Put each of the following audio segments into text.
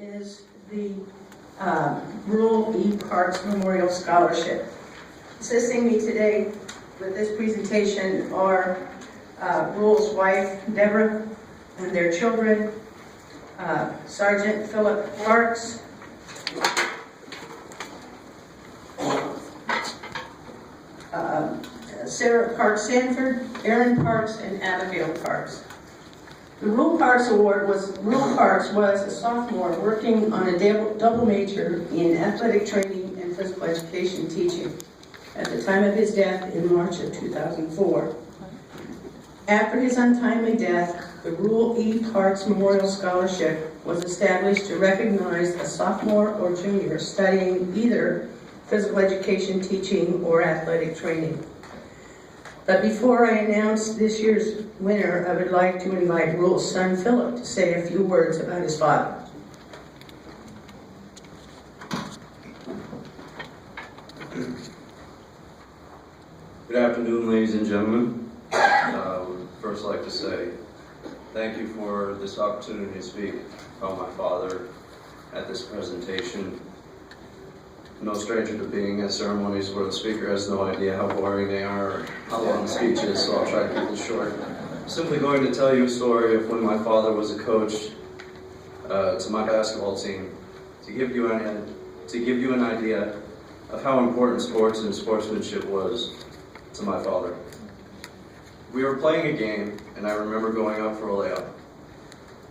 is the Ruel Parks Memorial Scholarship. Assisting me today with this presentation are Ruel's wife, Deborah, and their children, Sergeant Philip Parks, Sarah Parks Sanford, Aaron Parks, and Abigail Parks. The Ruel Parks was a sophomore working on a double major in athletic training and physical education teaching at the time of his death in March of 2004. After his untimely death, the Ruel E. Parks Memorial Scholarship was established to recognize a sophomore or junior studying either physical education teaching or athletic training. But before I announce this year's winner, I would like to invite Ruel's son, Philip, to say a few words about his father. Good afternoon, ladies and gentlemen. I would first like to say thank you for this opportunity to speak about my father at this presentation. No stranger to being at ceremonies where the speaker has no idea how boring they are or how long the speech is, so I'll try to keep this short. I'm simply going to tell you a story of when my father was a coach to my basketball team, to give you an idea of how important sports and sportsmanship was to my father. We were playing a game, and I remember going up for a layup.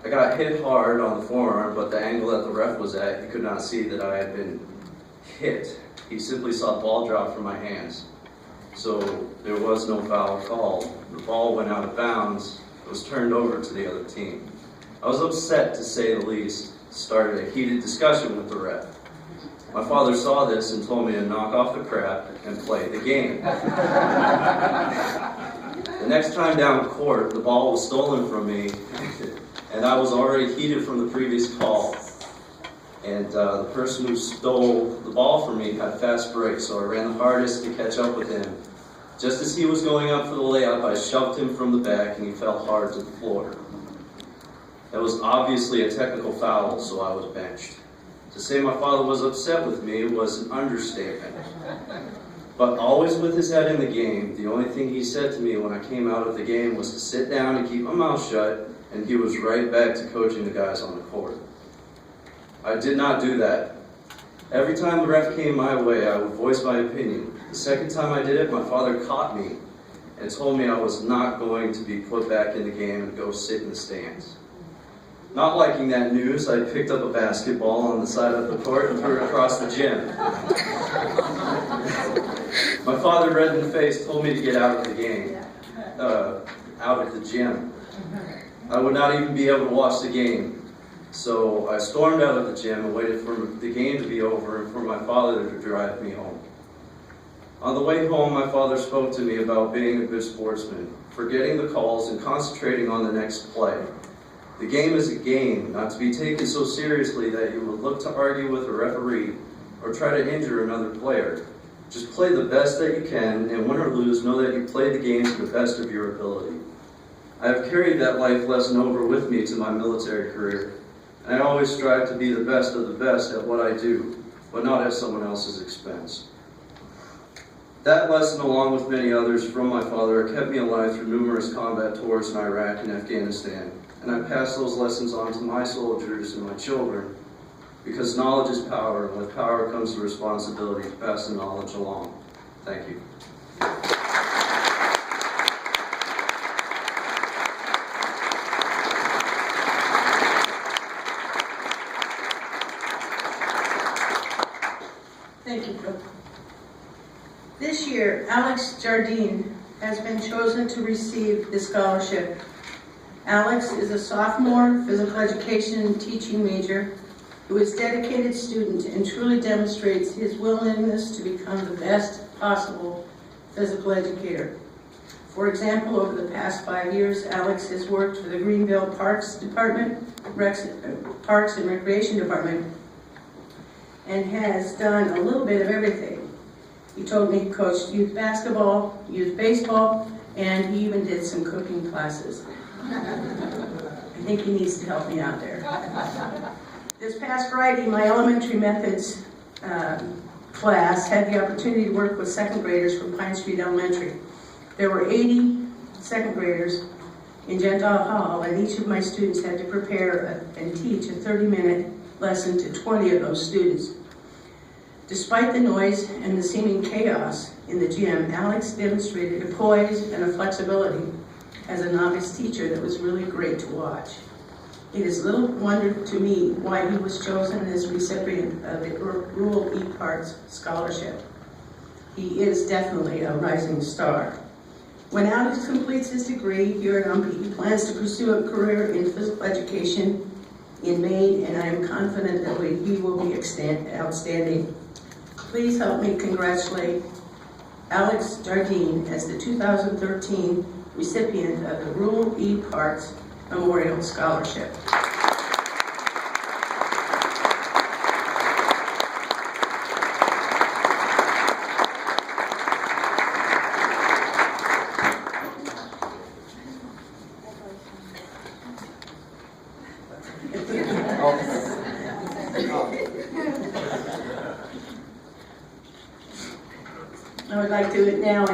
I got hit hard on the forearm, but the angle that the ref was at, he could not see that I had been hit. He simply saw the ball drop from my hands. So there was no foul called. The ball went out of bounds. It was turned over to the other team. I was upset, to say the least. Started a heated discussion with the ref. My father saw this and told me to knock off the crap and play the game. The next time down court, the ball was stolen from me, and I was already heated from the previous call. And the person who stole the ball from me had fast break, so I ran the hardest to catch up with him. Just as he was going up for the layup, I shoved him from the back and he fell hard to the floor. That was obviously a technical foul, so I was benched. To say my father was upset with me was an understatement. But always with his head in the game, the only thing he said to me when I came out of the game was to sit down and keep my mouth shut, and he was right back to coaching the guys on the court. I did not do that. Every time the ref came my way, I would voice my opinion. The second time I did it, my father caught me and told me I was not going to be put back in the game and go sit in the stands. Not liking that news, I picked up a basketball on the side of the court and threw it across the gym. My father, red in the face, told me to get out of the game, out of the gym. I would not even be able to watch the game. So I stormed out of the gym and waited for the game to be over and for my father to drive me home. On the way home, my father spoke to me about being a good sportsman, forgetting the calls and concentrating on the next play. The game is a game, not to be taken so seriously that you would look to argue with a referee or try to injure another player. Just play the best that you can, and win or lose, know that you played the game to the best of your ability. I have carried that life lesson over with me to my military career. And I always strive to be the best of the best at what I do, but not at someone else's expense. That lesson, along with many others from my father, kept me alive through numerous combat tours in Iraq and Afghanistan, and I pass those lessons on to my soldiers and my children, because knowledge is power, and with power comes the responsibility to pass the knowledge along. Thank you. Thank you, Phil. This year, Alex Jardine has been chosen to receive the scholarship. Alex is a sophomore physical education and teaching major who is a dedicated student and truly demonstrates his willingness to become the best possible physical educator. For example, over the past 5 years, Alex has worked for the Greenville Parks Department, Parks and Recreation Department, and has done a little bit of everything. He told me he coached youth basketball, youth baseball, and he even did some cooking classes. I think he needs to help me out there. This past Friday, my elementary methods class had the opportunity to work with second graders from Pine Street Elementary. There were 80 second graders in Gentile Hall, and each of my students had to prepare and teach a 30-minute lesson to 20 of those students. Despite the noise and the seeming chaos in the gym, Alex demonstrated a poise and a flexibility as a novice teacher that was really great to watch. It is little wonder to me why he was chosen as recipient of the Ruel Parks Scholarship. He is definitely a rising star. When Alex completes his degree here at UMPI, he plans to pursue a career in physical education in Maine, and I am confident that he will be outstanding. Please help me congratulate Alex Jardine as the 2013 recipient of the Ruel E. Parks Memorial Scholarship. I would like to do it now.